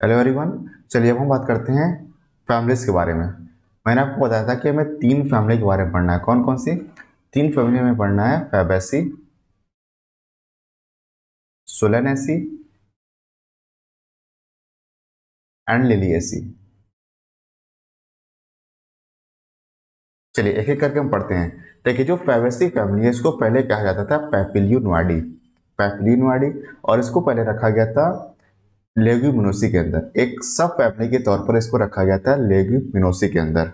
Hello everyone. चलिए अब हम बात करते हैं फैमिलीज के बारे में। मैंने आपको बताया था कि हमें तीन फैमिली के बारे में पढ़ना है। कौन कौन सी तीन फैमिली हमें पढ़ना है? Fabaceae, Solanaceae and Liliaceae. चलिए एक एक करके हम पढ़ते हैं। देखिए, जो फैबेसी फैमिली है इसको पहले कहा जाता था पैपिलियोनवाडी, पैपिलियोनवाडी। और इसको पहले रखा गया था लेग्यूमिनोसी के अंदर, एक सब फैमिली के तौर पर इसको रखा गया था लेग्यूमिनोसी के अंदर।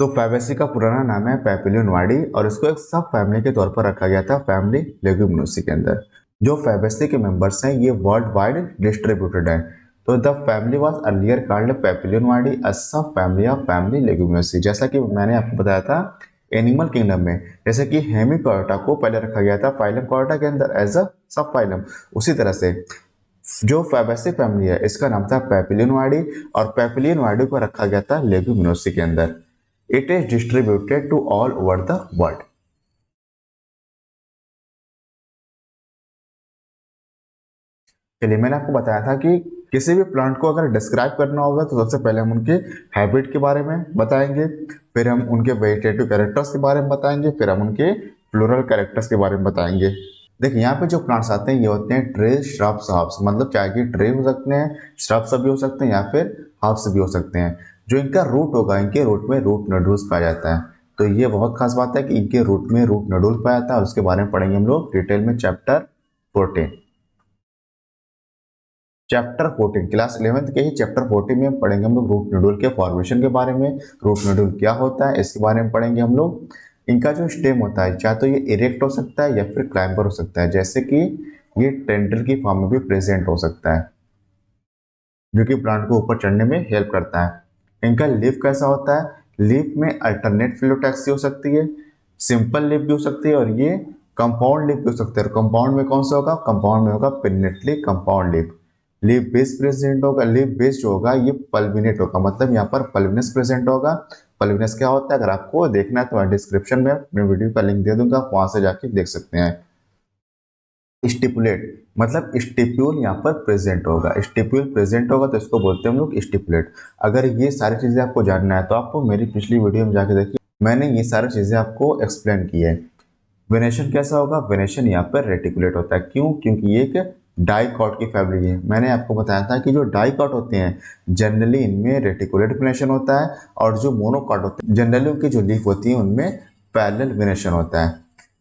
तो फैबेसी का पुराना नाम है पैपिलियोनवाडी और इसको एक सब फैमिली के तौर पर रखा गया था फैमिली लेग्यूमिनोसी के अंदर। जो फैबेसी के मेंबर्स हैं ये वर्ल्ड वाइड डिस्ट्रीब्यूटेड हैं। तो the family was earlier called Papilionoideae, a sub family of family Leguminosae. जैसा कि मैंने आपको बताया था एनिमल किंगडम में, जैसे कि हेमिकॉर्टा को पहले रखा गया था फाइलम कॉर्टा के अंदर एज अ सब फाइलम, उसी तरह से जो फैबेसी फैमिली है इसका नाम था पैपिलियोनवाडी और पैपिलियोनवाडी को रखा गया था लेग्यूमिनोसी के अंदर। It is distributed to all over the world. चलिए, मैंने आपको बताया था कि किसी भी प्लांट को अगर डिस्क्राइब करना होगा तो सबसे पहले हम उनके हैबिट के बारे में बताएंगे, फिर हम उनके वेजिटेटिव कैरेक्टर्स के बारे में बताएंगे, फिर हम उनके फ्लोरल कैरेक्टर्स के बारे में बताएंगे। देखिए, यहाँ पे जो प्लांट्स आते हैं ये होते हैं ट्रेज, श्रब्स, हर्ब्स। मतलब चाहे कि ट्रे हो सकते हैं, श्रब्स भी हो सकते हैं या फिर हर्ब्स भी हो सकते हैं। जो इनका रूट होगा, इनके रूट में रूट नोडुल्स पाया जाता है। तो ये बहुत खास बात है कि इनके रूट में रूट नोडुल पाया जाता है और उसके बारे में पढ़ेंगे हम लोग डिटेल में चैप्टर 14। चैप्टर 14 क्लास 11th के ही चैप्टर 14 में पढ़ेंगे हम लोग रूट नोडुल के फॉर्मेशन के बारे में। रूट नोडुल क्या होता है इसके बारे में पढ़ेंगे हम लोग। इनका जो स्टेम होता है चाहे तो ये इरेक्ट हो सकता है या फिर क्लाइंबर हो सकता है, जैसे कि ये टेंडल की फॉर्म में भी प्रेजेंट हो सकता है, जो कि प्लांट को ऊपर चढ़ने में हेल्प करता है। इनका लीफ कैसा होता है? लीफ में अल्टरनेट फिलोटैक्सी हो सकती है, सिंपल लीफ भी हो सकती है और ये कंपाउंड लीफ भी हो सकते हैं। कंपाउंड में कौन सा होगा? कंपाउंड में होगा pinnately compound leaf. Leaf base present होगा, लीफ बेस जो होगा ये पल्विनेट होगा, मतलब यहाँ पर पल्विनस प्रेजेंट होगा। पल्विनस क्या होता है? अगर आपको देखना है तो मैं डिस्क्रिप्शन में अपने वीडियो का लिंक दे दूंगा, आप वहां से जाके देख सकते हैं। स्टिपुलेट मतलब स्टिप्यूल यहाँ पर प्रेजेंट होगा, स्टिप्यूल प्रेजेंट होगा तो इसको बोलते हैं हम लोग स्टिपुलेट। अगर ये सारी चीजें आपको जानना है तो आपको मेरी पिछली वीडियो में जाके देखिए, मैंने ये सारी चीजें आपको एक्सप्लेन की है। वेनेशन कैसा होगा? वेनेशन यहाँ पर रेटिकुलेट होता है। क्यों? क्योंकि ये एक डाइकॉट की फैमिली है। मैंने आपको बताया था कि जो डाइकॉट होते हैं जनरली इनमें रेटिकुलेट वेनेशन होता है और जो मोनोकॉट होते हैं जनरली उनकी जो लीफ होती है उनमें पैरेलल वेनेशन होता है।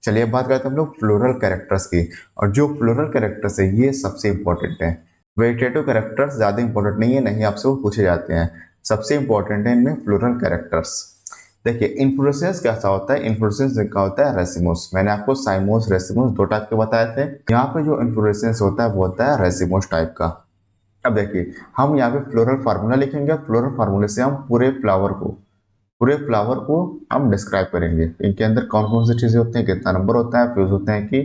चलिए अब बात करते हैं हम लोग फ्लोरल कैरेक्टर्स की। और जो फ्लोरल कैरेक्टर्स है ये सबसे इंपॉर्टेंट है। वेजिटेटिव कैरेक्टर्स ज़्यादा इंपॉर्टेंट नहीं है, नहीं आपसे वो पूछे जाते हैं। सबसे इंपॉर्टेंट है इनमें फ्लोरल कैरेक्टर्स। देखिए, इन्फ्लोरेसेंस कैसा होता है? इन्फ्लोरेसेंस का होता है रेसिमोस। मैंने आपको साइमोस, रेसिमोस दो टाइप के बताए थे। यहाँ पे जो इन्फ्लोरेसेंस होता है वो होता है रेसिमोस टाइप का। अब देखिए, हम यहाँ पे फ्लोरल फार्मूला लिखेंगे। फ्लोरल फार्मूले से हम पूरे फ्लावर को हम डिस्क्राइब करेंगे। इनके अंदर कौन कौन सी चीजें होती हैं, कितना नंबर होता है, फ्यूज होते हैं कि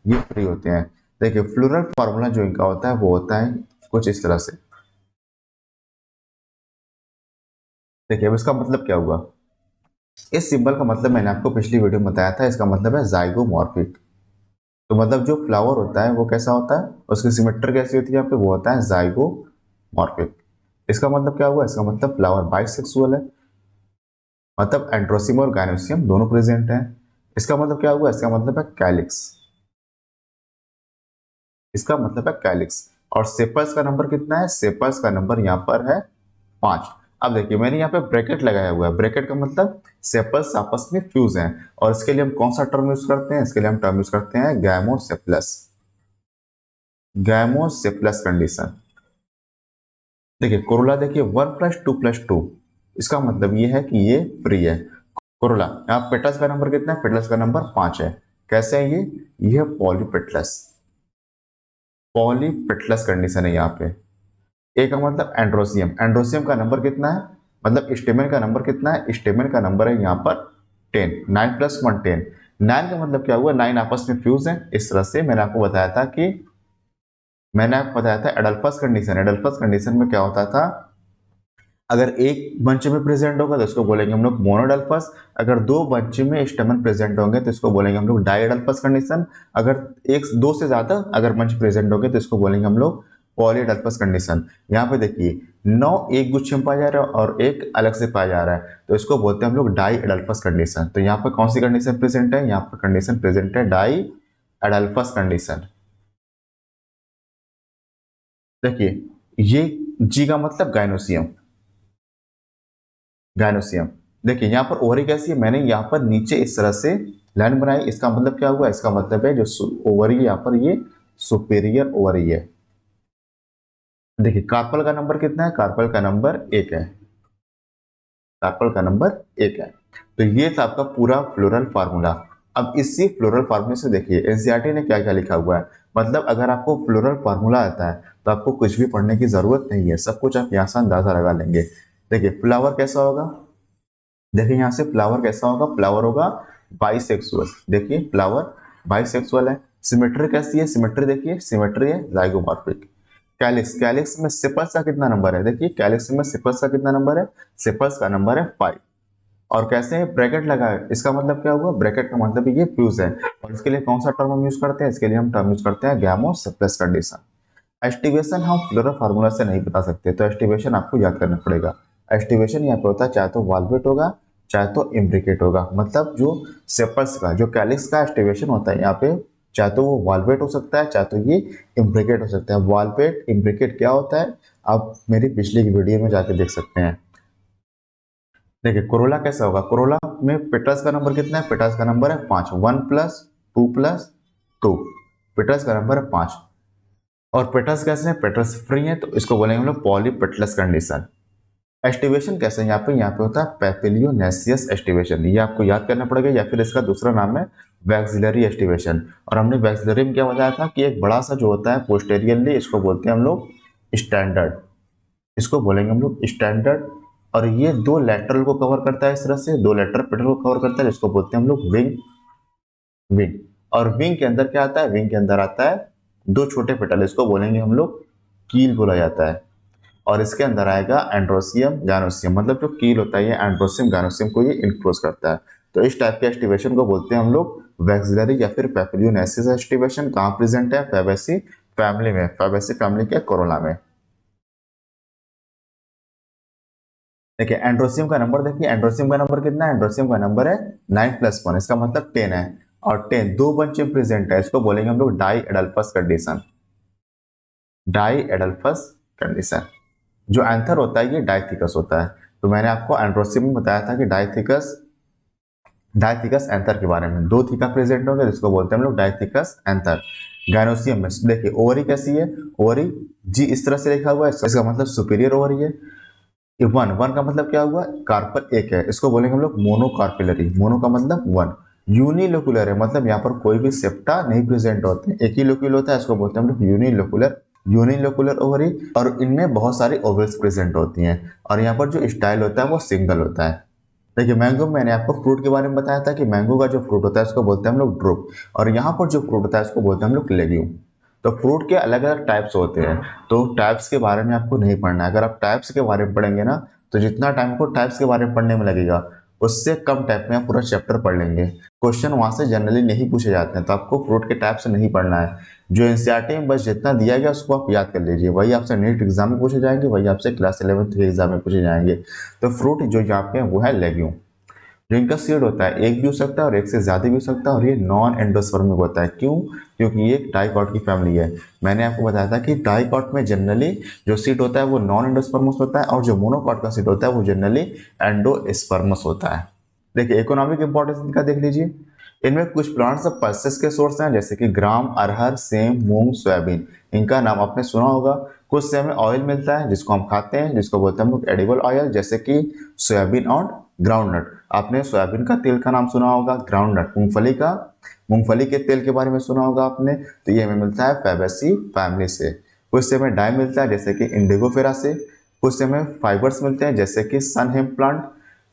ये फ्री होते हैं। देखिए, फ्लोरल फार्मूला जो इनका होता है वो होता है कुछ इस तरह से। देखिए, अब इसका मतलब क्या हुआ? इस सिंबल का मतलब मैंने आपको पिछली वीडियो में बताया था, इसका मतलब है जाइगोमॉर्फिक। तो मतलब जो फ्लावर होता है वो कैसा होता है, उसकी सिमेट्री कैसी होती है यहाँ पे, वो होता है जाइगोमॉर्फिक। इसका मतलब क्या हुआ? इसका मतलब फ्लावर बाइसेक्सुअल है, मतलब एंड्रोसियम और गायनोसियम दोनों प्रेजेंट है। इसका मतलब क्या हुआ? इसका मतलब है कैलिक्स। इसका मतलब है कैलिक्स। और सेपल्स का नंबर कितना है? सेपल्स का नंबर यहाँ पर है 5। अब देखिए, मैंने यहाँ पे ब्रैकेट लगाया हुआ है। ब्रैकेट का मतलब सेपल्स आपस में फ्यूज हैं और इसके लिए हम कौन सा टर्म यूज करते हैं? इसके लिए हम टर्म यूज करते हैं गैमोसेप्लस, गैमोसेप्लस कंडीशन। देखिए, कोरोला देखिए 1+2+2, इसका मतलब ये है कि ये फ्री है। कोरोला यहाँ पेटल्स का नंबर कितना है? पेटल्स का नंबर 5 है। कैसे है ये है पॉलीपेटलस, पॉलीपेटलस कंडीशन है यहाँ पे। ए का मतलब एंड्रोसियम, एंड्रोसियम का नंबर कितना है? मतलब स्टेमेन का नंबर कितना है? स्टेमेन का नंबर है यहाँ पर 10, 9+1 10। 9 का मतलब क्या हुआ? 9 आपस में फ्यूज है। इस तरह से मैंने आपको बताया था एडल्फस कंडीशन। एडल्फस कंडीशन में क्या होता था? अगर एक बंच में प्रेजेंट होगा तो इसको बोलेंगे हम लोग मोनोडल्फस। अगर दो बंच में स्टेमन प्रेजेंट होंगे तो इसको बोलेंगे हम लोग डाइएडल्फस कंडीशन। अगर एक दो से ज्यादा अगर बंच प्रेजेंट होंगे तो इसको बोलेंगे हम लोग पॉलीएडल्फस कंडीशन। यहाँ पे देखिए 9 एक गुच्छ में पाया जा रहा है और एक अलग से पाया जा रहा है, तो इसको बोलते हैं हम लोग डाई एडल्फस कंडीशन। तो यहाँ पर कौन सी कंडीशन प्रेजेंट है, यहाँ पर कंडीशन प्रेजेंट है डाई एडल्फस कंडीशन। देखिए ये जी का मतलब गाइनोसियम, गाइनोसियम। देखिए यहाँ पर ओवरी कैसी है, मैंने यहाँ पर नीचे इस तरह से लाइन बनाई, इसका मतलब क्या हुआ, इसका मतलब है जो ओवरी यहाँ पर ये सुपेरियर ओवरी है। देखिए कार्पल का नंबर कितना है, कार्पल का नंबर 1 है, कार्पल का नंबर 1 है। तो ये था आपका पूरा फ्लोरल फार्मूला। अब इसी फ्लोरल फार्मूले से देखिए एनसीईआरटी ने क्या क्या लिखा हुआ है, मतलब अगर आपको फ्लोरल फार्मूला आता है तो आपको कुछ भी पढ़ने की जरूरत नहीं है, सब कुछ आप यहाँ से अंदाजा लगा लेंगे। देखिए फ्लावर कैसा होगा, देखिए यहाँ से फ्लावर कैसा होगा, फ्लावर होगा बाइसेक्सुअल। देखिए फ्लावर बाइसेक्सुअल है। सिमेट्री कैसी है, सिमेट्री देखिए, सिमेट्री है जाइगोमॉर्फिक। कैलिक्स, कैलिक्स में सेपल्स का कितना नंबर है, देखिए कैलिक्स में सेपल्स का कितना नंबर है, सेपल्स का नंबर है 5। और कैसे है, ब्रैकेट लगा है, इसका मतलब क्या हुआ, ब्रैकेट का मतलब ये फ्यूज है। और इसके लिए कौन सा टर्म हम यूज करते हैं, इसके लिए हम टर्म यूज करते हैं गैमो सप्रेस कंडीशन। एस्टिवेशन हम फ्लोरल फार्मूला से नहीं बता सकते, तो एस्टिवेशन आपको याद करना पड़ेगा। एस्टिवेशन यहाँ पे होता है चाहे तो वाल्वेट होगा चाहे तो इम्ब्रिकेट होगा, मतलब जो सेपल्स का जो कैलिक्स का एस्टिवेशन होता है यहाँ पे, चाहे तो वो वाल्वेट हो सकता है चाहे तो ये इम्ब्रिकेट हो सकता है। वाल्वेट इम्ब्रिकेट क्या होता है आप मेरी पिछली की वीडियो में जाके देख सकते हैं। देखिए कोरोला कैसा होगा, कोरोला में पेटल्स का नंबर कितना है, पेटल्स का नंबर है 5, 1 प्लस 2 प्लस 2, पेटल्स का नंबर है 5। और पेटल्स कैसे हैं, पेटल्स फ्री हैं, तो इसको बोलेंगे हम लोग पॉलीपेटलस कंडीशन। एस्टिवेशन कैसे है, यहाँ पे होता है पैपिलियोनेसियस एस्टिवेशन, ये आपको याद करना पड़ेगा, या फिर इसका दूसरा नाम है वैक्सिलरी एस्टिवेशन। और हमने वैक्सिलरी में क्या बताया था कि एक बड़ा सा जो होता है पोस्टेरियरली, इसको बोलते हैं हम लोग स्टैंडर्ड, इसको बोलेंगे हम लोग स्टैंडर्ड। और ये दो लेटरल को कवर करता है, इस तरह से दो लेटरल पेटल को कवर करता है, जिसको बोलते हैं हम लोग विंग, विंग। और विंग के अंदर क्या आता है, विंग के अंदर आता है दो छोटे पेटल, इसको बोलेंगे हम लोग कील बोला जाता है। और इसके अंदर आएगा एंड्रोसियम गानोसियम, मतलब जो कील होता है ये एंड्रोसियम गानोसियम को ये इनक्लोज करता है। तो इस टाइप के एस्टिवेशन को बोलते हैं हम लोग वैक्सिलरी या फिर पैपिलियोनेसिस एस्टिवेशन। कहाँ प्रेजेंट है, फैबेसी फैमिली में, फैबेसी फैमिली के कोरोला में। देखिए एंड्रोसियम का नंबर, देखिए एंड्रोसियम का नंबर कितना है, एंड्रोसियम का नंबर है 9+1, इसका मतलब 10 है। और 10 दो बंच में प्रेजेंट है, इसको बोलेंगे हम लोग diadelphous condition, diadelphous condition. जो एंथर होता है ये डाइथिकस होता है। तो मैंने आपको एंड्रोसियम में बताया था कि डाइथिकस, डाइथिकस एंथर के बारे में, दो थीका प्रेजेंट होंगे जिसको बोलते हैं हम लोग डाइथिकस एंथर। गायनोसियम में देखिए ओवरी कैसी है, ओवरी जी इस तरह से लिखा हुआ है, इसका मतलब सुपीरियर ओवरी है। ये वन, वन का मतलब क्या हुआ, कार्पल एक है, इसको बोलेंगे हम लोग मोनोकार्पिलरी, मोनो का मतलब वन। यूनिलोकुलर है, मतलब यहाँ पर कोई भी सेप्टा नहीं प्रेजेंट होते, एक ही लोक्यूल होता है, इसको बोलते हैं हम लोग यूनिलोकुलर, यूनिलोकुलर ओवरी। और इनमें बहुत सारी ओवल्स प्रेजेंट होती हैं, और यहाँ पर जो स्टाइल होता है वो सिंगल होता है। देखिए मैंगो, मैंने आपको फ्रूट के बारे में बताया था कि मैंगो का जो फ्रूट होता है उसको बोलते हैं हम लोग ड्रुप, और यहाँ पर जो फ्रूट होता है उसको बोलते हैं हम लोग लेग्यूम। तो फ्रूट के अलग अलग टाइप्स होते हैं, तो टाइप्स के बारे में आपको नहीं पढ़ना है। अगर आप टाइप्स के बारे में पढ़ेंगे ना, तो जितना टाइम आपको टाइप्स के बारे में पढ़ने में लगेगा उससे कम टाइप में आप पूरा चैप्टर पढ़ लेंगे। क्वेश्चन वहां से जनरली नहीं पूछे जाते हैं, तो आपको फ्रूट के टाइप से नहीं पढ़ना है। जो एनसीईआरटी में बस जितना दिया गया उसको आप याद कर लीजिए, वही आपसे नीट एग्जाम में पूछे जाएंगे, वही आपसे क्लास 11th के एग्जाम में पूछे जाएंगे। तो फ्रूट जो यहाँ पे वो है लेग्यूम। जो इनका सीड होता है एक भी हो सकता है और एक से ज़्यादा भी हो सकता है, और ये नॉन एंडोस्पर्मिक होता है। क्यों, क्योंकि ये डाइकॉट की फैमिली है। मैंने आपको बताया था कि डाइकॉट में जनरली जो सीड होता है वो नॉन एंडोस्पर्मस होता है, और जो मोनोकॉट का सीड होता है वो जनरली एंडोस्पर्मस होता है। देखिए इकोनॉमिक इंपॉर्टेंस इनका देख लीजिए, इनमें कुछ प्लांट्स ऑफ पल्सेस के सोर्स हैं, जैसे कि ग्राम, अरहर, सेम, मूंग, सोयाबीन, इनका नाम आपने सुना होगा। कुछ से हमें ऑयल मिलता है जिसको हम खाते हैं, जिसको बोलते हैं हम लोग एडिबल ऑयल, जैसे कि सोयाबीन और ग्राउंडनट। आपने सोयाबीन का तेल का नाम सुना होगा, ग्राउंडनट मूंगफली का, मूंगफली के तेल के बारे में सुना होगा आपने। तो ये हमें मिलता है फैबेसी फैमिली से। कुछ से हमें डाई मिलता है जैसे कि इंडिगोफेरा से। कुछ से हमें फाइबर्स मिलते हैं जैसे कि सन हेम्प प्लांट।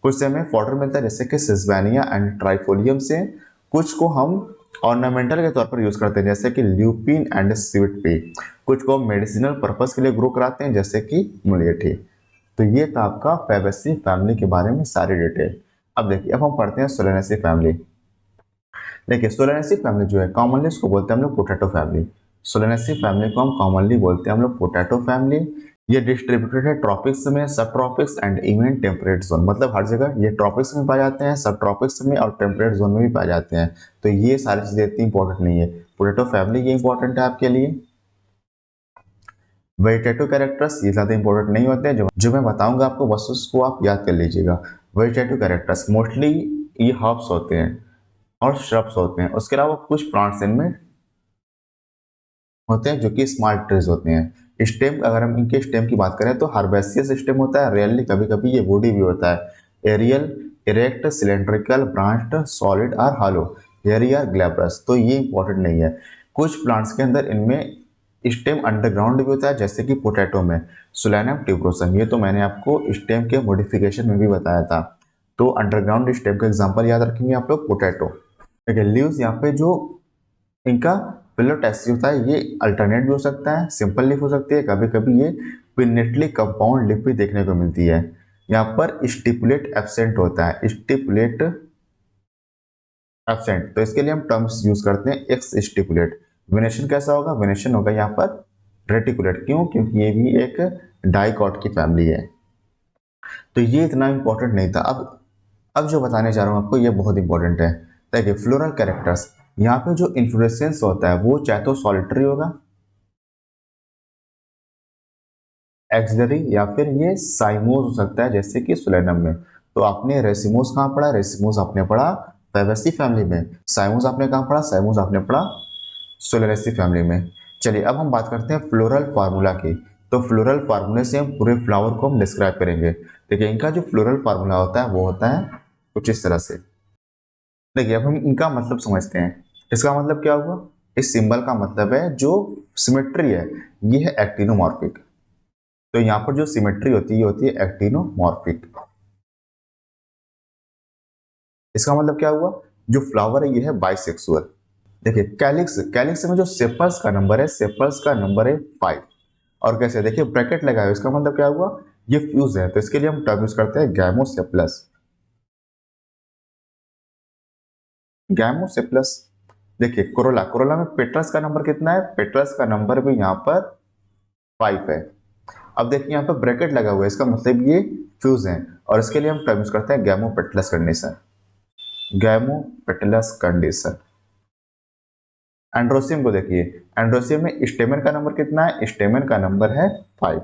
कुछ से हमें फॉडर मिलता है जैसे कि सिस्बेनिया एंड ट्राइफोलियम से। कुछ को हम ऑर्नामेंटल के तौर पर यूज करते हैं जैसे कि ल्यूपिन एंड स्वीट पी। कुछ को मेडिसिनल पर्पस के लिए ग्रो कराते हैं जैसे कि मुलेठी। तो ये था आपका फैबेसी फैमिली के बारे में सारी डिटेल। अब देखिए, अब हम पढ़ते हैं सोलेनेसी फैमिली। देखिए सोलेनेसी फैमिली जो है कॉमनली इसको बोलते हैं हम लोग पोटैटो फैमिली। सोलेनेसी फैमिली को हम कॉमनली बोलते हैं हम लोग पोटैटो फैमिली। ये डिस्ट्रीब्यूटेड है ट्रॉपिक्स में, सब tropics and even temperate zone, मतलब हर जगह ये ट्रॉपिक्स में पाए जाते हैं, सब ट्रॉपिक्स में और टेम्परेट जोन में भी पाए जाते हैं। तो ये सारी चीजें इतनी इंपॉर्टेंट नहीं है। पोटैटो फैमिली ये इंपॉर्टेंट है आपके लिए। वेजिटेटिव कैरेक्टर्स ये ज़्यादा इंपॉर्टेंट नहीं होते हैं, जो मैं बताऊंगा आपको बस उसको आप याद कर लीजिएगा। वेजिटेटिव कैरेक्टर्स मोस्टली ये हर्ब्स होते हैं और श्रब्स होते हैं, उसके अलावा कुछ प्लांट्स इनमें होते हैं जो कि स्मॉल ट्रीज होते हैं। स्टेम, अगर हम इनके स्टेम की बात करें तो हर्बेसियस स्टेम होता है, रियरली कभी कभी ये वुडी भी होता है। Aerial, erect, cylindrical, branched, solid और हॉलो, हेयरी और ग्लैब्रस। तो ये इंपॉर्टेंट नहीं है। कुछ प्लांट्स के अंदर इनमें स्टेम अंडरग्राउंड भी होता है, जैसे कि पोटैटो में सोलैनम ट्यूबरोसम, ये तो मैंने आपको स्टेम के मॉडिफिकेशन में भी बताया था। तो अंडरग्राउंड स्टेम का एग्जांपल याद रखेंगे आप लोग, पोटैटो। ठीक है, लीव्स यहाँ पे जो इनका फिलोटैक्सी होता है, ये अल्टरनेट भी हो सकता है, सिंपल लीफ हो सकती है, कभी कभी ये पिनेटली कंपाउंड लीफ भी देखने को मिलती है। यहाँ पर स्टिपुलेट एब्सेंट होता है, स्टिपुलेट एब्सेंट, तो इसके लिए हम टर्म्स यूज करते हैं एक्स स्टिपुलेट। वेनेशन कैसा होगा, वेनेशन होगा यहाँ पर रेटिकुलेट, क्यों, क्योंकि ये भी एक डाइकॉट की फैमिली है। तो ये इतना इंपॉर्टेंट नहीं था। अब जो बताने जा रहा हूँ आपको ये बहुत इंपॉर्टेंट है। देखिए फ्लोरल कैरेक्टर्स, यहाँ पे जो इन्फ्लोरेसेंस होता है वो चाहे तो सॉलिटरी होगा, एक्सिलरी, या फिर ये साइमोस हो सकता है, जैसे कि सोलेनम में। तो आपने रेसिमोस कहाँ पढ़ा, रेसिमोस आपने पढ़ा फैबेसी फैमिली में। साइमोस आपने कहाँ पढ़ा, साइमोस आपने पढ़ा सोलेनेसी फैमिली में। चलिए अब हम बात करते हैं फ्लोरल फार्मूला की। तो फ्लोरल फार्मूले से हम पूरे फ्लावर को हम डिस्क्राइब करेंगे। देखिए इनका जो फ्लोरल फार्मूला होता है वो होता है कुछ इस तरह से। देखिए अब हम इनका मतलब समझते हैं। इसका मतलब क्या हुआ, इस सिंबल का मतलब है जो सिमेट्री है ये है एक्टिनोमॉर्फिक। तो यहाँ पर जो सिमेट्री होती है ये होती है एक्टिनोमॉर्फिक। इसका मतलब क्या हुआ, जो फ्लावर है ये है बाइसेक्सुअल। देखिए कैलिक्स, कैलिक्स में जो सेपल्स का नंबर है, सेपल्स का नंबर है 5। और कैसे, देखिए ब्रैकेट लगा है, इसका मतलब क्या हुआ, ये फ्यूज है, तो इसके लिए हम टर्म यूज करते हैं गैमोसेप्लस। गैमोसेप्लस। देखिए कोरोला, कोरोला में पेट्रस का नंबर कितना है, पेट्रस का नंबर भी यहाँ पर 5 है। अब देखिए यहाँ पर ब्रैकेट लगा हुआ है, इसका मतलब ये फ्यूज है, और इसके लिए हम टर्म यूज करते हैं gamopetalous condition. Gamopetalous condition. Androecium को देखिए, एंड्रोसियम में स्टेमन का नंबर कितना है, स्टेमन का नंबर है 5।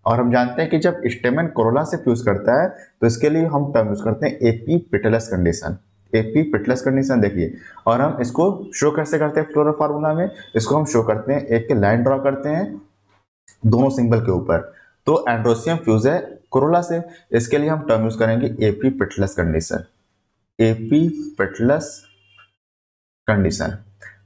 और हम जानते हैं कि जब स्टेमन कोरोला से फ्यूज करता है तो इसके लिए हम टर्म यूज करते हैं AP petals condition. AP petals condition देखिए, और हम इसको शो कैसे करते हैं फ्लोरल फार्मूला में, इसको हम शो करते हैं, एक लाइन ड्रॉ करते हैं दोनों सिंबल के ऊपर। तो एंड्रोसियम फ्यूज है कोरोला से, इसके लिए हम टर्म यूज करेंगे AP petals condition. AP petals condition.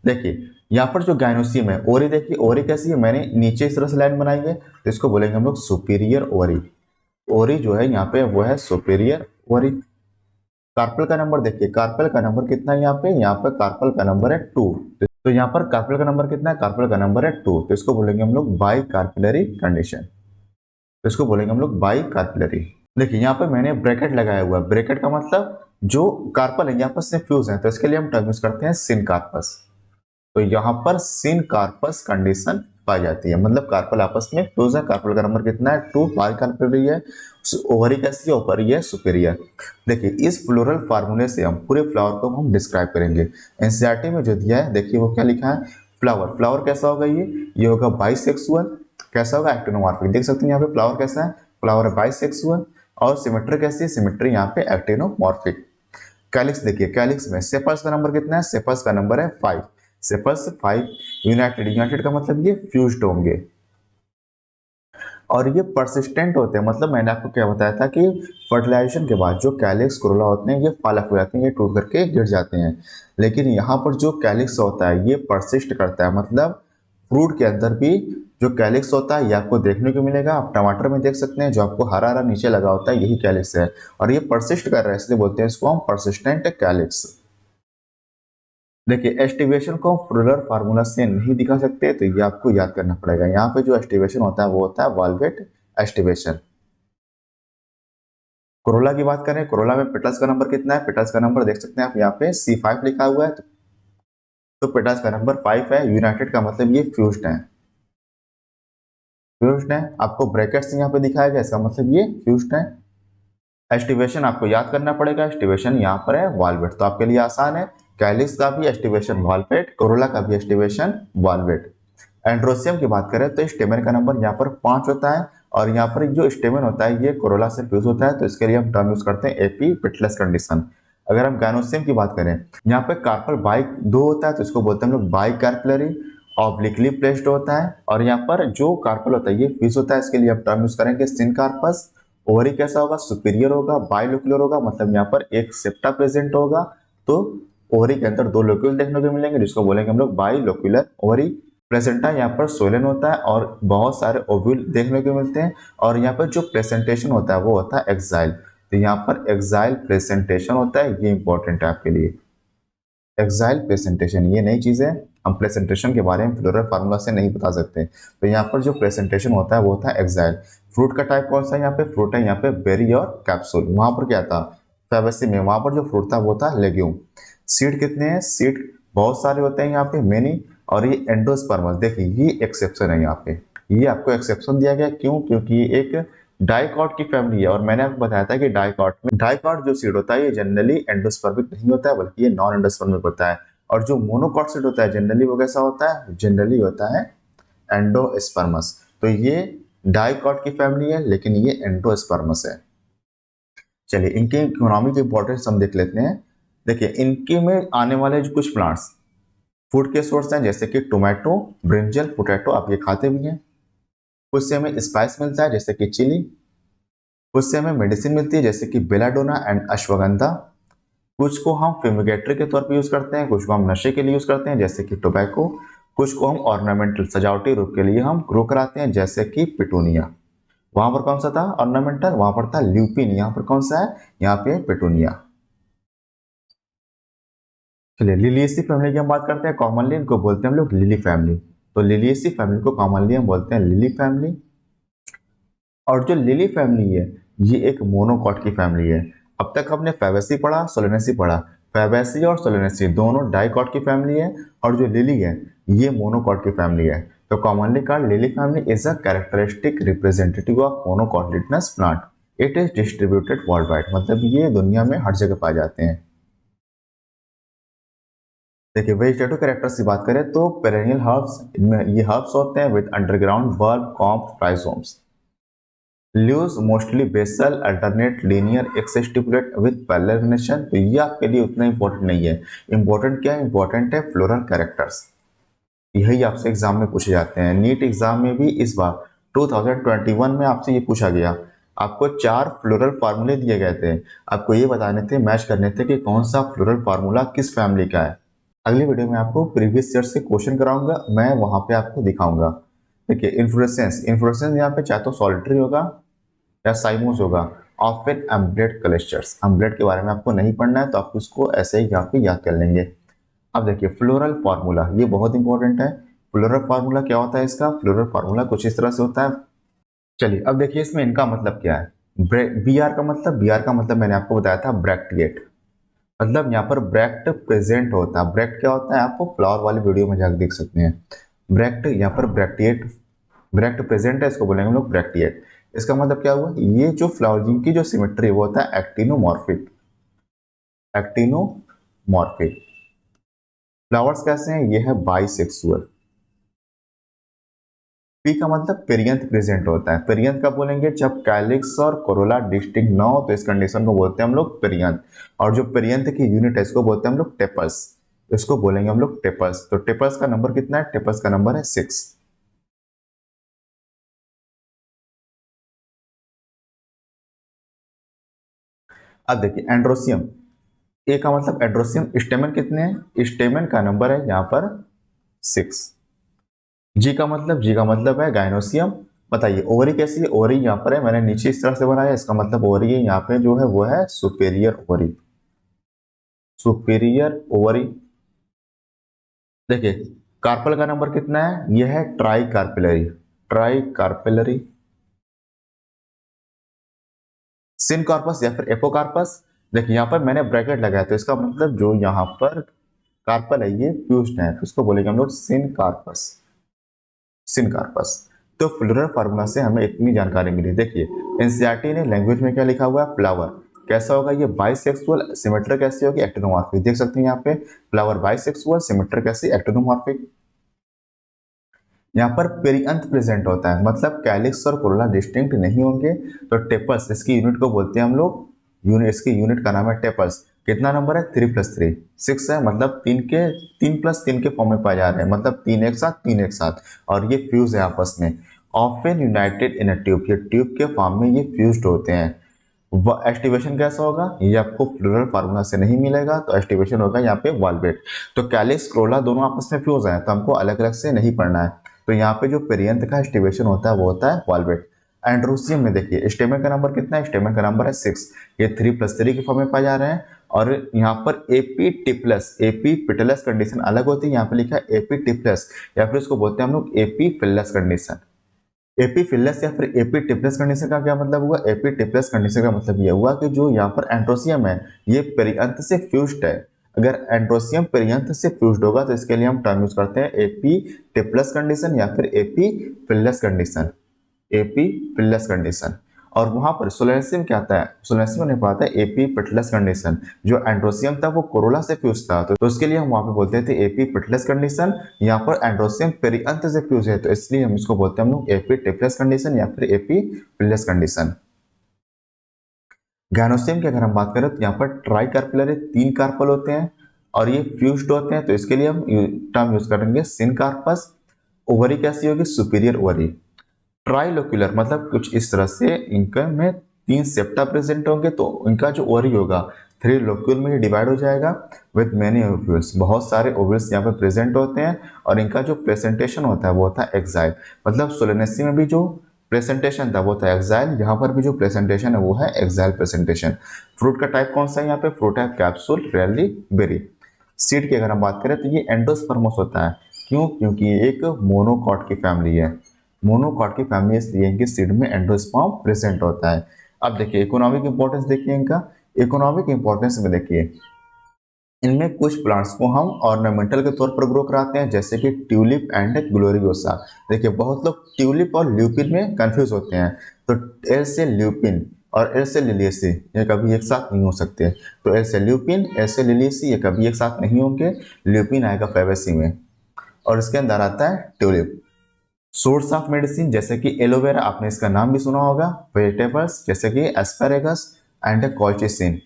देखिए यहाँ पर जो गाइनोसियम है, ओरी देखिए, ओरी कैसी है, मैंने नीचे इस तरह से लाइन बनाई है, तो इसको बोलेंगे हम लोग सुपीरियर ओरी। ओरी जो है यहाँ पे वो है सुपीरियर ओरी। कार्पल का नंबर देखिए, कार्पल का नंबर कितना है यहाँ पे कार्पल का नंबर है 2। तो यहाँ पर कार्पल का नंबर कितना है, कार्पल का नंबर है 2, तो इसको बोलेंगे हम लोग बाई कार्पिलरी कंडीशन। तो इसको बोलेंगे हम लोग बाई कार्पिलरी। देखिए यहाँ पे मैंने ब्रैकेट लगाया हुआ है, ब्रैकेट का मतलब जो कार्पल है यहाँ पर से फ्यूज है, तो इसके लिए हम टर्म यूज करते हैं सिन कार्पस। तो यहाँ पर सिन कार्पस कंडीशन पाई जाती है, मतलब कार्पल आपस में फ्यूज है, कार्पल का नंबर कितना है 2, बाई कार्पेलरी है, ओवरी कैसी है, ओवरी है सुपीरियर। देखिए इस फ्लोरल फार्मूले से हम पूरे फ्लावर को हम डिस्क्राइब करेंगे। एनसीईआरटी में जो दिया है देखिए वो क्या लिखा है, फ्लावर, फ्लावर कैसा होगा, ये होगा बाइसेक्सुअल। कैसा होगा, एक्टिनोमॉर्फिक। देख सकते हैं यहाँ पे फ्लावर कैसा है, फ्लावर है बाइसेक्सुअल। और सिमेट्री कैसी है, सिमेट्री यहाँ पे एक्टिनोमॉर्फिक। कैलिक्स देखिए, कैलिक्स में सेपल्स का नंबर कितना है, सेपल्स का नंबर है 5। सेपल्स 5। यूनाइटेड, यूनाइटेड का मतलब ये फ्यूज्ड होंगे और ये परसिस्टेंट होते हैं। मतलब मैंने आपको क्या बताया था कि फर्टिलाइजेशन के बाद जो कैलिक्स कोरोला होते हैं ये पालक हो जाते हैं, ये टूट करके गिर जाते हैं। लेकिन यहाँ पर जो कैलिक्स होता है ये परसिस्ट करता है, मतलब फ्रूट के अंदर भी जो कैलिक्स होता है ये आपको देखने को मिलेगा। आप टमाटर में देख सकते हैं, जो आपको हरा हरा नीचे लगा होता है यही कैलिक्स है, और ये परसिस्ट कर रहा है, इसलिए बोलते हैं इसको हम परसिस्टेंट कैलिक्स। देखिए एस्टिवेशन को हम फ्लोरल फार्मूला से नहीं दिखा सकते, तो ये आपको याद करना पड़ेगा। यहाँ पे जो एस्टिवेशन होता है वो होता है वाल्वेट एस्टिवेशन। कोरोला की बात करें, कोरोला में पेटल्स का नंबर कितना है, पेटल्स का नंबर देख सकते हैं आप यहाँ पे C5 लिखा हुआ है। तो पेटास का नंबर 5 है। यूनाइटेड का मतलब ये फ्यूज्ड है। फ्यूज्ड है, आपको ब्रैकेट्स यहाँ पे दिखाया गया, इसका मतलब ये फ्यूज्ड है। एस्टिवेशन आपको याद करना पड़ेगा, एस्टिवेशन यहाँ पर है वाल्वेट, तो आपके लिए आसान है। कैलिस का भी एस्टिवेशन वाल्वेट, कोरोला का भी एस्टिवेशन वाल्वेट। एंड्रोसियम की बात करें तो स्टेमन का नंबर यहाँ पर 5 होता है, और यहाँ पर जो स्टेमन होता है ये कोरोला से फ्यूज होता है, तो इसके लिए हम टर्म यूज करते हैं एपी पिटलेस कंडीशन। अगर हम गाइनोसियम की बात करें, यहाँ पे कार्पल बाई दो होता है, तो इसको बोलते हैं हम लोग बाई कार्पलरी, ऑब्लिकली प्लेस्ड होता है। और यहाँ पर जो कार्पल होता है ये फ्यूज होता है, इसके लिए हम टर्म यूज करेंगे सिन कार्पस। ओवरी कैसा होगा, सुपीरियर होगा, बाइलोक्युलर होगा, मतलब यहाँ पर एक सेप्टा प्रेजेंट होगा, तो ओवरी के अंदर दो लोक्यूल देखने को मिलेंगे, जिसको बोलेंगे हम लोग बाइलोक्युलर ओवरी। प्लेसेंटा यहाँ पर सोलन होता है और बहुत सारे ओव्यूल देखने को मिलते हैं। और यहाँ पर जो प्रेजेंटेशन होता है वो होता है एक्साइल, तो यहाँ पर एक्साइल प्रेजेंटेशन होता है, ये इंपॉर्टेंट है आपके लिए। एक्साइल प्रेजेंटेशन ये नई चीज है, हम प्रेजेंटेशन के बारे में फ्लोरल फार्मूला से नहीं बता सकते, तो यहाँ पर जो प्रेजेंटेशन होता है वो होता है एक्साइल। फ्रूट का टाइप कौन सा है, यहाँ पे फ्रूट है यहाँ पे बेरी और कैप्सूल। वहां पर क्या था, फेबेसी में वहां पर जो फ्रूट था वो था लेग्यूम। सीड कितने हैं, सीड बहुत सारे होते हैं यहाँ पे मेनी, और ये एंडोस्पर्मस, देखिए ये एक्सेप्शन है यहाँ पे, ये आपको एक्सेप्शन दिया गया, क्यों, क्योंकि ये एक डाइकॉट की फैमिली है। और मैंने आपको बताया था कि डाइकॉट जो सीड होता है ये जनरली एंडोस्पर्मिक नहीं होता है, बल्कि ये नॉन एंडोस्पर्मिक होता है। और जो मोनोकॉट सीड होता है जनरली वो कैसा होता है, जनरली होता है एंडोस्पर्मस। तो ये डाइकॉट की फैमिली है, लेकिन ये एंडोस्पर्मस है। चलिए इनके इकोनॉमी के इंपॉर्टेंस हम देख लेते हैं। देखिए इनके में आने वाले जो कुछ प्लांट्स फूड के सोर्स हैं, जैसे कि टोमेटो, ब्रिंजल, पोटैटो, आप ये खाते भी हैं। कुछ से हमें स्पाइस मिलता है जैसे कि चिली, कुछ से हमें मेडिसिन मिलती है जैसे कि बेलाडोना एंड अश्वगंधा, कुछ को हम फ्यूमिगेटरी के तौर पे यूज करते हैं, कुछ को हम नशे के लिए यूज करते हैं जैसे कि टोबैको, कुछ को हम ऑर्नामेंटल सजावटी रूप के लिए हम ग्रो कराते हैं जैसे कि पिटूनिया। वहां पर कौन सा था ऑर्नामेंटल, वहां पर था ल्यूपिन, यहाँ पर कौन सा है, यहाँ पे पिटूनिया। चलिए लिलियेसी फैमिली की हम बात करते हैं, कॉमनली इनको बोलते हैं हम लोग लिली फैमिली। तो लिलियेसी फैमिली को कॉमनली हम बोलते हैं लिली फैमिली। और जो लिली फैमिली है ये एक मोनोकॉट की फैमिली है। अब तक हमने फैबेसी पढ़ा, सोलेनेसी पढ़ा। फैबेसी और सोलेनेसी दोनों डाइकॉट की फैमिली है, और जो लिली है ये मोनोकॉट की फैमिली है। तो commonly called lily family is a characteristic representative of monocotyledonous plant. It is distributed world wide, मतलब ये दुनिया में हर जगह पाए जाते हैं। देखिए वेजिटेटिव कैरेक्टर्स की बात करें तो पेरेनियल हर्ब्स, इनमें ये हर्ब्स होते हैं विद अंडरग्राउंड बल्ब कॉम्प rhizomes. Leaves mostly basal alternate linear exstipulate with parallel, तो ये आपके लिए उतना इंपॉर्टेंट नहीं है। इंपॉर्टेंट क्या है, इंपॉर्टेंट है फ्लोरल कैरेक्टर्स, यही आपसे एग्जाम में पूछे जाते हैं। नीट एग्जाम में भी इस बार 2021 में आपसे ये पूछा गया। आपको 4 फ्लोरल फार्मूले दिए गए थे, आपको ये बताने थे, मैच करने थे कि कौन सा फ्लोरल फार्मूला किस फैमिली का है। अगली वीडियो में आपको प्रीवियस ईयर से क्वेश्चन कराऊंगा, मैं वहां पे आपको दिखाऊंगा। देखिए इन्फ्लोरेसेंस, इन्फ्लोरेसेंस यहाँ पे चाहे तो सॉलिटरी होगा या साइमोस होगा, और फिर एम्बलेट क्लस्टर्स। एम्बलेट के बारे में आपको नहीं पढ़ना है, तो आप उसको ऐसे ही यहाँ पे याद कर लेंगे। अब देखिए फ्लोरल फार्मूला, ये बहुत इंपॉर्टेंट है। फ्लोरल फार्मूला क्या होता है, इसका फ्लोरल फार्मूला कुछ इस तरह से होता है। चलिए अब देखिए इसमें इनका मतलब क्या है। बी आर का मतलब, बी आर का मतलब मैंने आपको बताया था ब्रैक्टिएट, मतलब यहाँ पर ब्रैक्ट प्रेजेंट होता है। ब्रैक्ट क्या होता है, आपको फ्लावर वाली वीडियो में जाकर देख सकते हैं। ब्रैक्ट यहाँ पर ब्रैक्टिएट, ब्रैक्ट प्रेजेंट है, इसको बोलेंगे हम लोग ब्रैक्टिएट। इसका मतलब क्या हुआ, ये जो फ्लावरिंग की जो सिमेट्री वो होता है एक्टिनोमॉर्फिक, एक्टिनोमॉर्फिक। फ्लावर्स कैसे हैं, ये है बाइसेक्सुअल। पी का मतलब पेरियंथ प्रेजेंट होता है। पेरियंथ का बोलेंगे जब कैलिक्स और कोरोला डिस्टिंक्ट ना हो, तो इस कंडीशन को बोलते हैं हम लोग पेरियंथ। और जो पेरियंथ की यूनिट है इसको बोलते हैं हम लोग टेपल्स, इसको बोलेंगे हम लोग टेपल्स। तो टेपल्स का नंबर कितना है, टेपल्स का नंबर है 6। अब देखिए एंड्रोसियम, ए का मतलब एंड्रोसियम, स्टेमन कितने हैं, स्टेमन का नंबर है यहाँ पर 6। जी का मतलब, जी का मतलब है गाइनोसियम। बताइए ओवरी कैसी है, ओवरी यहाँ पर है, मैंने नीचे इस तरह से बनाया, इसका मतलब ओवरी है यहाँ पे जो है वो है सुपेरियर ओवरी, सुपेरियर ओवरी। देखिए कार्पल का नंबर कितना है, यह है ट्राई कार्पिलरी, ट्राई कार्पिलरी। सिनकार्पस या फिर एपोकार्पस, देखिए यहाँ पर मैंने ब्रैकेट लगाया, तो इसका मतलब जो यहाँ पर कार्पल है ये फ्यूज्ड है, तो इसको बोलेंगे हम लोग सिनकार्पस। सिनकार्पस। तो फ्लोरल फार्मूला से हमें इतनी जानकारी मिली। देखिए एनसीईआरटी ने लैंग्वेज में क्या लिखा हुआ है, फ्लावर कैसा होगा, ये बाइसेक्सुअल सिमेट्रिक कैसी होगी, एक्टिनोमॉर्फिक। देख सकते हैं यहाँ पे फ्लावर बाइसेक्सुअल सिमेट्रिक कैसी, एक्टिनोमॉर्फिक। यहाँ पर पेरिअंत प्रेजेंट होता है, मतलब कैलिक्स और कोरोला डिस्टिंक्ट नहीं होंगे। तो टेपल्स इसकी यूनिट को बोलते हैं हम लोग, यूनिट इसकी यूनिट का नाम है टेपल्स। कितना नंबर है, 3+3 6 है, मतलब 3+3 के फॉर्म में पाए जा रहे हैं, मतलब 3 एक साथ। और ये फ्यूज है आपस में। Often United in a tube, ये ट्यूब के फॉर्म में ये फ्यूज्ड होते हैं। एस्टिवेशन कैसा होगा, ये आपको फ्लोरल फार्मूला से नहीं मिलेगा, तो एस्टिवेशन होगा यहाँ पे वॉल्वेट। तो कैलिक्स क्रोला दोनों आपस में फ्यूज है, तो हमको अलग अलग से नहीं पढ़ना है। तो यहाँ पे जो पेरियंथ का एस्टिवेशन होता है वो होता है वॉल्वेट। एंड्रोसियम में देखिए स्टेमन का नंबर कितना है, स्टेमन का नंबर है 6, ये 3+3 के फॉर्म में पाए जा रहे हैं। और यहाँ पर एपी पिटलस कंडीशन अलग होती है, यहाँ पे लिखा है एपीटिप्लस, या फिर इसको बोलते हैं हम लोग एपीफिलस कंडीशन। एपीफिलस या फिर एपीटिप्लस कंडीशन का क्या मतलब हुआ, एपीटिप्लस कंडीशन का मतलब यह हुआ कि जो यहाँ पर एंड्रोसियम है ये पेरियंथ से फ्यूज्ड है। अगर एंड्रोसियम पेरियंथ से फ्यूज्ड होगा तो इसके लिए हम टर्म यूज करते हैं एपीटिप्लस कंडीशन या फिर एपीफिलस कंडीशन, एपीफिलस कंडीशन। और वहां पर सोलेनेसियम क्या आता है, सोलेनेसियम नहीं पाता है एपीपिटलस कंडीशन। जो एंड्रोसियम था वो कोरोला से फ्यूज था, तो उसके लिए हम वहां पे बोलते थे एपीपिटलस कंडीशन। यहाँ पर एंड्रोसियम पेरिअंत से फ्यूज है, तो इसलिए हम इसको बोलते हैं हम लोग एपीटिप्लस कंडीशन या फिर एपीपिटलस कंडीशन। गैनोसियम की अगर हम बात करें तो यहाँ पर ट्राई कार्पेलरी 3 कार्पल होते हैं और ये फ्यूज्ड होते हैं, तो इसके लिए हम टर्म यूज करेंगे सिनकार्पस। ओवरी कैसी होगी, सुपीरियर ओवरी। ट्राइलोक्यूलर मतलब कुछ इस तरह से इनका में 3 सेप्टा प्रेजेंट होंगे, तो इनका जो ओवरी होगा 3 लोक्यूल में डिवाइड हो जाएगा विथ मेनी ओव्यूल्स, बहुत सारे ओव्यूल्स यहाँ पे प्रेजेंट होते हैं। और इनका जो प्रेजेंटेशन होता है वो होता है एक्साइल, मतलब सोलेनेसी में भी जो प्रेजेंटेशन था वो था एक्साइल, यहाँ पर भी जो प्रेजेंटेशन है वो है एक्साइल प्रेजेंटेशन। फ्रूट का टाइप कौन सा है, यहाँ पे फ्रूट है कैप्सूल, रेयरली बेरी। सीड की अगर हम बात करें तो ये एंडोस्पर्मस होता है, क्यों, क्योंकि ये एक मोनोकॉट की फैमिली है। मोनोकॉट की फैमिली इसलिए इनके सीड में एंडोस्पर्म प्रेजेंट होता है। अब देखिए इकोनॉमिक इंपॉर्टेंस देखिए इनका, इकोनॉमिक इंपॉर्टेंस में देखिए इनमें कुछ प्लांट्स को हम ऑर्नामेंटल के तौर पर ग्रो कराते हैं, जैसे कि ट्यूलिप एंड ग्लोरियोसा। देखिए बहुत लोग ट्यूलिप और ल्यूपिन में कंफ्यूज होते हैं, तो एल से ल्यूपिन और एल से लिलियसी ये कभी एक साथ नहीं हो सकते। तो एल से ल्यूपिन, एल से लिलियसी ये कभी एक साथ नहीं होंगे। ल्यूपिन आएगा फैबेसी में और इसके अंदर आता है ट्यूलिप। सोर्स ऑफ मेडिसिन जैसे कि एलोवेरा, आपने इसका नाम भी सुना होगा। वेजिटेबल्स जैसे कि एस्पेरेगस एंड कॉल्चिसिन,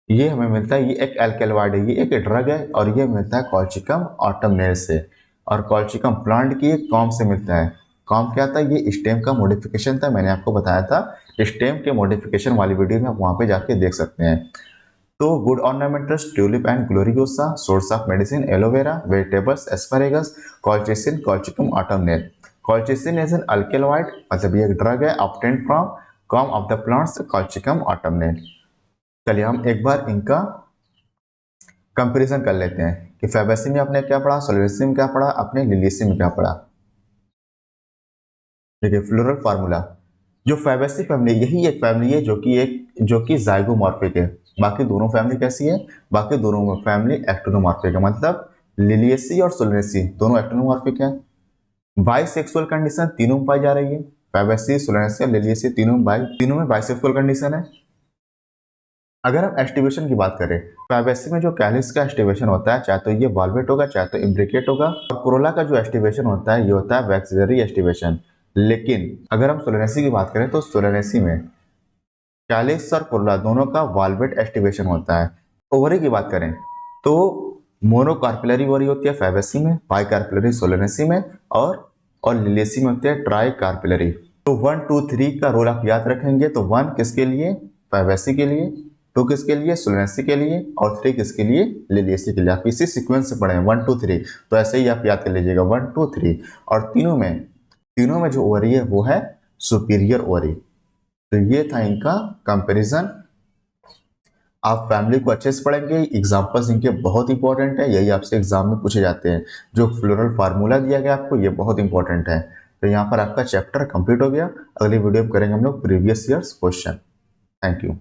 ये हमें मिलता है, ये एक एल्केलॉइड है, ये एक ड्रग है और ये मिलता है कॉल्चिकम ऑटमनेल से। और कॉल्चिकम प्लांट की एक कॉम से मिलता है। कॉम क्या था, ये स्टेम का मॉडिफिकेशन था, मैंने आपको बताया था स्टेम के मॉडिफिकेशन वाली वीडियो में, आप वहाँ पे जाके देख सकते हैं। तो good ornamentals tulip and gloriosa, source of medicine aloe vera, vegetables asparagus, colchicine colchicum autumnale. Colchicine is an alkaloid, मतलब ये एक ड्रग है obtained from corm of the plants colchicum autumnale. चलिए हम एक बार इनका कंपैरिजन कर लेते हैं कि फैबेसी में आपने क्या पढ़ा, सोलेनेसी में क्या पढ़ा, अपने लिलियसी में क्या पढ़ा। देखिए फ्लोरल फार्मूला, जो फैबेसी फैमिली यही एक फैमिली है जो कि जाइगोमॉर्फिक है। बाकी दोनों फैमिली कैसी है, बाकी दोनों फैमिली एक्टिनोमॉर्फिक है, मतलब लिलियसी और सोलेनेसी दोनों एक्टिनोमॉर्फिक है। बाइसेक्सुअल कंडीशन तीनों में पाई जा रही है, फैबेसी सोलेनेसी और लिलियसी तीनों में बाइसेक्सुअल कंडीशन है। अगर हम एस्टिवेशन की बात करें, फैबेसी में जो कैलिक्स का एस्टिवेशन होता है, चाहे तो ये वॉल्वेट होगा चाहे तो इम्ब्रिकेट होगा। और कोरोला का जो एस्टिवेशन होता है ये होता है वैक्सिलरी एस्टिवेशन। लेकिन अगर हम सोलेनेसी की बात करें तो सोलेनेसी में कैलिक्स और कोरोला दोनों का वॉल्वेट एस्टिवेशन होता है। ओवरी की बात करें तो मोनोकार्पिलरी ओवरी होती है फैबेसी में, बाइकार्पिलरी सोलेनेसी में, और लिलियसी में होती है ट्राई कार्पिलरी। तो 1 2 3 का रोल आप याद रखेंगे, तो 1 किसके लिए, फैबेसी के लिए, 2 किसके लिए, सोलेनेसी के लिए, और 3 किसके लिए, लिलियसी के लिए। आप इसी सीक्वेंस से पढ़े 1 2 3, तो ऐसे ही आप याद कर लीजिएगा 1 2 3। और तीनों में जो ओवरी है वो है सुपीरियर ओवरी। तो ये था इनका कंपैरिजन। आप फैमिली को अच्छे से पढ़ेंगे, एग्जाम्पल्स इनके बहुत इंपॉर्टेंट है, यही आपसे एग्जाम में पूछे जाते हैं। जो फ्लोरल फार्मूला दिया गया आपको ये बहुत इंपॉर्टेंट है। तो यहाँ पर आपका चैप्टर कंप्लीट हो गया। अगली वीडियो में करेंगे हम लोग previous years question. Thank you.